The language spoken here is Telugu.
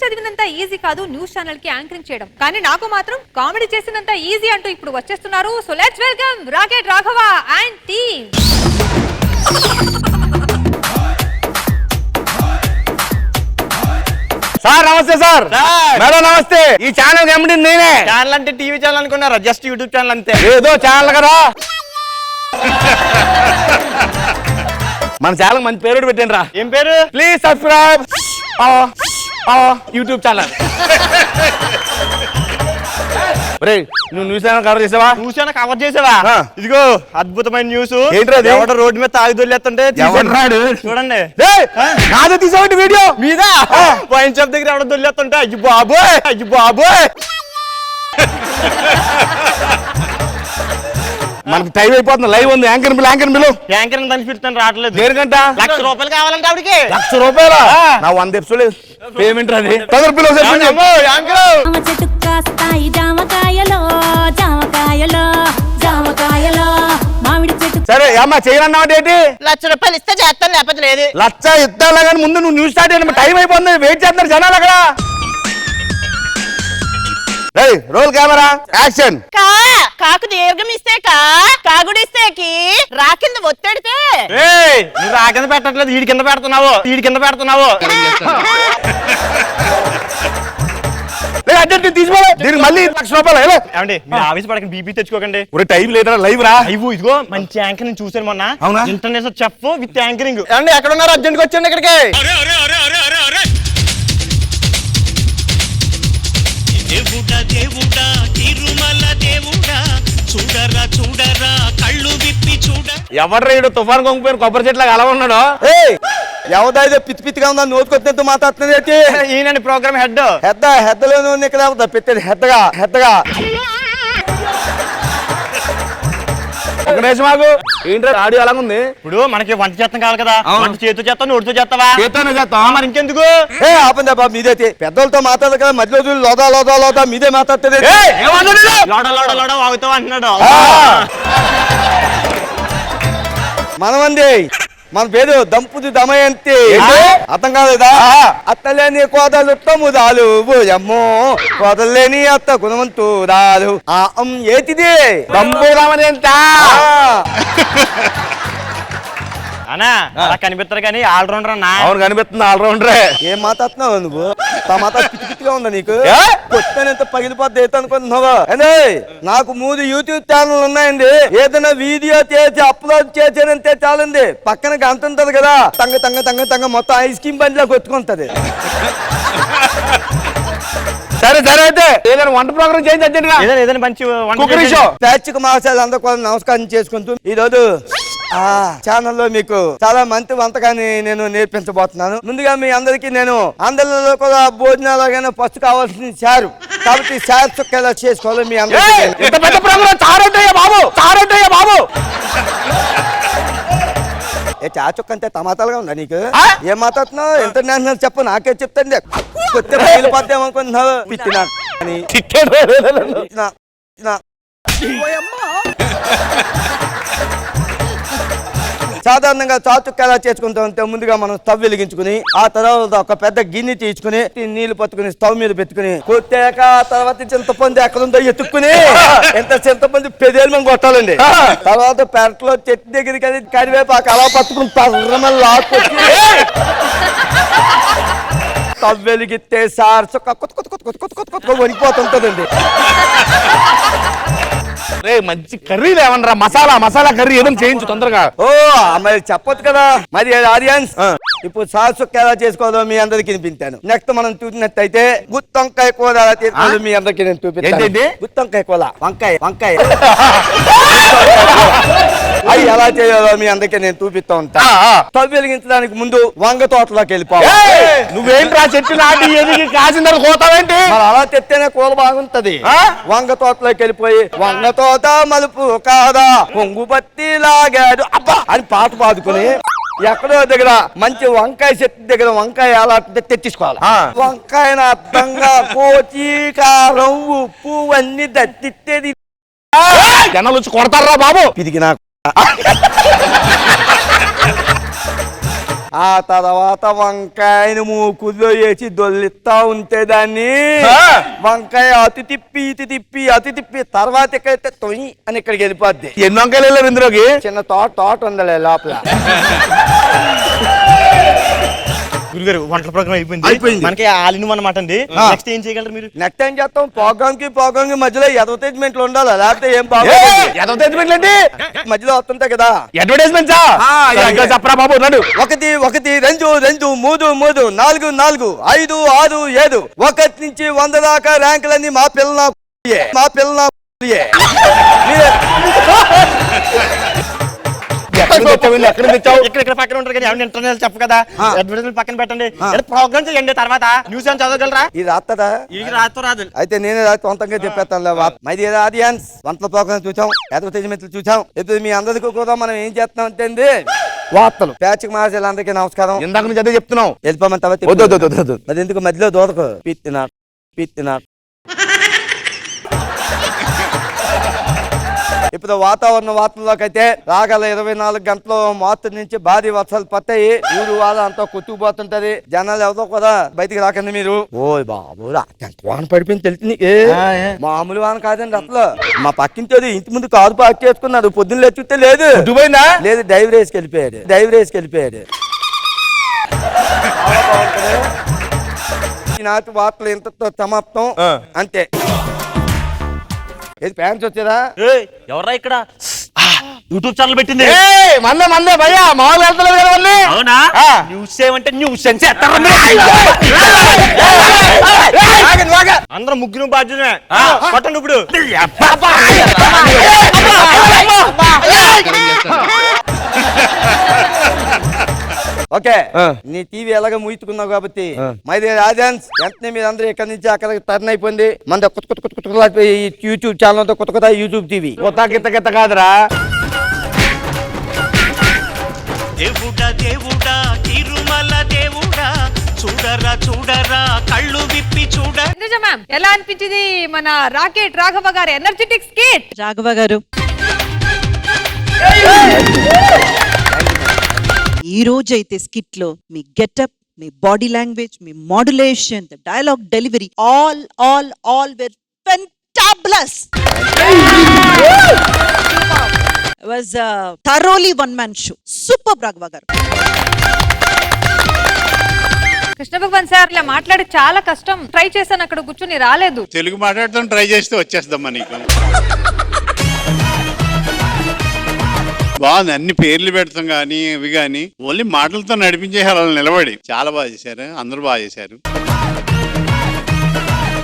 చదివినంత ఈజీ కాదు న్యూస్ ఛానల్ కి యాంకరింగ్ చేయడం. కానీ నాకు మాత్రం కామెడీ చేసినంత ఈజీ అంటూ ఇప్పుడు వచ్చేస్తున్నారు. So let's welcome rocket Raghava and team. Sir నమస్తే. సార్ మేడం నమస్తే. ఈ ఛానల్ ఎండి నేనే. ఛానల్ అంటే టీవీ ఛానల్ అనుకున్నారా? జస్ట్ యూట్యూబ్ ఛానల్ అంతే. ఏదో ఛానల్ కదా. మన ఛానల్ మంచి పేరు పెట్టండి రా. ఏం పేరు? Please subscribe YouTube channel. నువ్వు న్యూస్ ఛానల్ కవర్ చేసావా? న్యూస్ ఛానల్ కవర్ చేసావా? ఇదిగో అద్భుతమైన న్యూస్. ఏంట్రా ఎవడ రోడ్డు మీద తాగి దొల్లేస్తుంటే చూడండి. నాదే తీసావంటి వీడియో మీద వైన్ షాప్ దగ్గర ఎవడ దొల్లేస్తుంటే అయ్యి బాబోయ్ అయ్యి బాబోయ్. మనకి టైం అయిపోతుంది. లైవ్ ఉంది. యాంకర్ బిల్ యాంకర్ దాన్ని పిలుస్తాను రావట్లేదు. దేనికంట? ₹1,00,000 కావాలంటే ఆవిడకి. ₹1,00,000 నా 100 ఎపిసోడ్ పేమెంట్ అది. తొందర పిల్లలు సరే అమ్మా చేయనన్నావు ఏంటి? ₹1,00,000 ఇస్తే చేస్తాను, లేకపోతే లేదు. లచ్చ ఇద్దాలా కానీ ముందు నువ్వు న్యూస్ స్టార్ట్ అయ్యి టైం అయిపోతుంది. వెయిట్ చేస్తున్నారు జనాలు అక్కడ. Roll camera action. కాకు దీర్ఘం ఇస్తే కాగుడు ఇస్తేకి రాకింద ఒత్తడితే నువ్వు రా కింద పెట్టట్లేదు, వీడి కింద పెడుతున్నావు. తీసుకోవాలి దీనికి మళ్ళీ ₹1,00,000. ఏమండి మీరు ఆవేశపడకండి, బీపీ తెచ్చుకోకండి. టైం లేదా లైవ్ రా. ఇదిగో మంచి యాంకర్ చూసాను మొన్న. అవునా? International chef with anchoring. ఏమండి ఎక్కడ ఉన్నారు? అర్జెంట్ గా వచ్చండి ఇక్కడికి. దేవుడా తిరుమల దేవుడా చూడరా చూడరా కళ్ళు విప్పి చూడ. ఎవరు ఈడు తుఫాన్ కొంగిపోయిన కొబ్బరి చెట్లకు అలా ఉన్నాడు. ఎవరైతే పిచ్చి పిచ్చిగా ఉందా నోటుకొచ్చినట్టు మాట్లాడుతున్నది. ఈయనండి ప్రోగ్రామ్ హెడ్. హెద్దలో ఇక్కడ పెట్టేది హెద్దగా. ఒక నిమిషం ఆగు. ఏంటో ఆడియో అలాగ ఉంది. ఇప్పుడు మనకి వంట చేస్తాం కావాలి కదా. వంట చేతితో చేస్తాం, నోటితో చేస్తావా? చేస్తాను చేస్తా. మరి ఇంకెందుకు? ఆపండి బాబు, మీదైతే పెద్దలతో మాట్లాడదు కదా. మధ్యలో లోదా మీదే మాట్లాడుతుంది. లోడ వాగుతావు అంటున్నాడు. మనమంది మన పేరు దంపుది దమయంతి. అర్థం కాలేదా? అత్తలేని కోదలు తమ్ముదాలు అమ్మో కోదలేని అత్త గుణవంతురాలు. ఏటిది దంపుదామని అన్నా అలా కనిపిస్తారు కానీ ఆల్రౌండర్ అన్నా. అవును కనిపిస్తుంది ఆల్రౌండరే. ఏం మాట్లాడుతున్నావు నువ్వు? పిచ్చిగా ఉందా నీకు? కొత్తనంత పగిలిపోద్ది ఏత అనుకుంటున్నావా? అదే నాకు 3 యూట్యూబ్ ఛానల్ ఉన్నాయండి. ఏదైనా వీడియో చేసి అప్లోడ్ చేసానంటే చాలండి. పక్కన గంట ఉంటది కదా, తంగ మొత్తం ఐస్ క్రీమ్ బండిలో కొట్టుకుంటది. సరే అయితే ఏదైనా వంట ప్రోగ్రామ్ చేయండి. ఏదైనా మంచి ప్రేక్షక మహాశయులు అందరూ కూడా నమస్కారం చేసుకుంటూ ఈ రోజు ఛానల్లో మీకు చాలా మంచి వంటకాన్ని నేను నేర్పించబోతున్నాను. ముందుగా మీ అందరికి నేను అందరిలో కూడా భోజనాలుగానే ఫస్ట్ కావాల్సింది చారు. కాబట్టి చారు చుక్క ఎలా చేసుకోవాలి మీ అందరికీ. చారు చుక్క అంటే టమాటాలుగా ఉందా నీకు? ఏం మాట్లాడుతున్నావు? ఇంటర్నేషనల్ చెప్పు, నాకే చెప్తాను. కొత్త రైలు పద్దామనుకుంటున్నావు. సాధారణంగా చాచుక్క ఎలా చేసుకుంటూ ఉంటే ముందుగా మనం స్టవ్ వెలిగించుకుని ఆ తర్వాత ఒక పెద్ద గిన్నె తీసుకుని నీళ్లు పట్టుకుని స్టవ్ మీద పెట్టుకుని కొట్టాక తర్వాత చింతపండు ఎక్కడుందో ఎత్తుక్కుని ఎంత చింతపండు 10 ఏళ్ళు మనం కొట్టాలండి. తర్వాత పెరట్లో చెట్టు దగ్గరికి కరివేపాకు అలా పట్టుకుని పర్రమని లాక్కొచ్చి స్టవ్ వెలిగిస్తే సార్ కొత్త వణికిపోతుంటదండి. మంచి కర్రీలు ఏమన్నా మసాలా కర్రీ ఏదైనా చేయించు తొందరగా. మరి చెప్పొచ్చు కదా. మరి ఆడియన్స్ ఇప్పుడు సాసుక్క ఎలా చేసుకోవాలో మీ అందరికి వినిపించాను. నెక్స్ట్ మనం చూసినట్టయితే గుత్తొంకాయ కూర ఎలా చేసుకోవాలో మీ అందరికి నేను చూపించాను. గుత్తొంకాయ కూర వంకాయ అది ఎలా చేయాలో మీ అందరికీ నేను చూపిస్తా ఉంటా. స్టవ్ వెలిగించడానికి ముందు వంగ తోటలోకి వెళ్ళిపోవాలి. నువ్వేంట్రా చెట్టు నాటి ఎదిగి కాసిందని కోతావేంటి? అలా తెత్తేనే కూర బాగుంటది. వంగ తోటలోకి వెళ్ళిపోయి వంగ తోట మలుపు కాదా పొంగు పత్తి లాగాడు అబ్బా అని పాట పాడుకుని ఎక్కడో దగ్గర మంచి వంకాయ చెట్టు దగ్గర వంకాయ అలా తెచ్చుకోవాలి. వంకాయను అర్థంగా కోచి కారం ఉప్పు అన్ని దట్టిట్టేది. జనాలు వచ్చి కొడతారా బాబు? ఇది నాకు ఆ తర్వాత వంకాయని మూకుల్లో వేసి దొల్లిస్తా ఉంటే దాన్ని వంకాయ అతి తిప్పి తర్వాత ఎక్కడైతే తొయ్యి అని ఇక్కడికి వెళ్ళిపోద్ది. ఎన్ని వంకాయలు వెళ్ళారు ఇందులోకి? చిన్న తోట ఉందలే లోపల. గురుగారు వంటల ప్రోగ్రామ్ అయిపోయింది. మనకి ఆలిను అన్నమాట అండి. నెక్స్ట్ ఏం చేయగలరు మీరు? నెక్స్ట్ ఏం చేస్తాం? పోగాంకి మధ్యలో అడ్వర్టైజ్మెంట్లు ఉండాలి, లేకపోతే ఏం బాగుంది. అడ్వర్టైజ్మెంట్ ఏంటి? మధ్యలో వస్తుంటాయి కదా అడ్వర్టైజ్మెంట్సా? చెప్పరా బాబు. ఉన్నాడు 1 1 2 2 3 3 4 4 5 6 7 1 నుంచి 100 దాకా ర్యాంకులన్నీ మా పిల్ల ఎక్కడ తెచ్చావు? ఇక్కడ పక్కన ఉంటారు కదా, ఏమైనా ఇంటర్నెట్ చెప్పు కదా. అడ్వర్టైజ్మెంట్ పక్కన పెట్టండి, ప్రోగ్రామ్ చేయండి. తర్వాత న్యూస్ ఏమైనా చదవగలరా? ఇది రాత్తదా? ఇది రాదు. అయితే నేనే సొంతంగా చెప్పేస్తాను. మై డియర్ ఆడియన్స్, వంటల ప్రోగ్రామ్ చూసాం, అడ్వర్టైజ్మెంట్లు చూసాం. ఇప్పుడు మీ అందరికీ కూడా మనం ఏం చేస్తాం అంటే వార్తలు. ప్యాచ్కి మహాశైలందరికీ నమస్కారం. ఇందాక నుంచి అదే చెప్తున్నావు. వెళ్ళిపోమని వద్దు. మరి ఎందుకు మధ్యలో దూరకు? పిత్తినా ఇప్పుడు వాతావరణ వార్తల్లోకి అయితే రాగల 24 గంటలు మార్చి నుంచి భారీ వర్షాలు పడతాయి. ఊరు వాళ్ళ అంతా కొట్టుకుపోతుంటది. జనాలు ఎవరో కూడా బయటికి రాకండి మీరు. ఓయ్ బాబు, వాన పడిపోయింది తెలిసి నీకే? మామూలు వాన కాదండి అసలు. మా పక్కింటి ఇంటి ముందు కారు పార్క్ చేసుకున్నాడు, పొద్దున్న లేచుంటే లేదు. లేదు, డైవ్ రేస్కి వెళ్ళిపోయాడు. ఈనాటి వార్తలు ఇంతతో సమాప్తం. అంతే. ఏది ఫ్యాన్స్ వచ్చేదా? ఎవరా ఇక్కడ యూట్యూబ్ ఛానల్ పెట్టింది? మందే భయ్యా, మామూలు వెళ్తలేదు కదా మళ్ళీ. అవునా? న్యూస్ ఏమంటే న్యూస్ అని అందరం ముగ్గురు బాధ్యమే. కొట్టండి ఇప్పుడు. ఓకే, నీ టీవీ ఎలాగ ముయించుకున్నావు కాబట్టి మై డియర్ ఆడియన్స్, వెంటనే మీరు అందరూ ఇక్కడ నుంచి అక్కడ టర్న్ అయిపోయింది. మన కొత్త యూట్యూబ్ ఛానల్, కొత్త యూట్యూబ్ టీవీ. కొత్త కాదురా. దేవుడా తిరుమల దేవుడా, చూడరా కళ్ళు విప్పి చూడ. మ్యామ్, ఎలా అనిపించింది మన రాకెట్ రాఘవ గారి ఎనర్జెటిక్ స్కిట్? రాఘవ గారు, ఈ రోజైతే స్కిట్ లో మీ గెటప్, మీ బాడీ లాంగ్వేజ్, మీ modulation, the dialogue delivery, all were fabulous. Was thoroughly one man show. Super Raghava గారు. కృష్ణ భగవాన్ సార్, ఇలా మాట్లాడి చాలా కష్టం. ట్రై చేశాను, అక్కడ కూర్చొని రాలేదు. తెలుగు మాట్లాడతాం, ట్రై చేస్తే వచ్చేస్తామ్మా నీకు. బాగుంది, అన్ని పేర్లు పెడతాం కానీ ఇవి కానీ ఓన్లీ మాటలతో నడిపించేసారు వాళ్ళు నిలబడి. చాలా బాగా చేశారు, అందరూ బాగా చేశారు.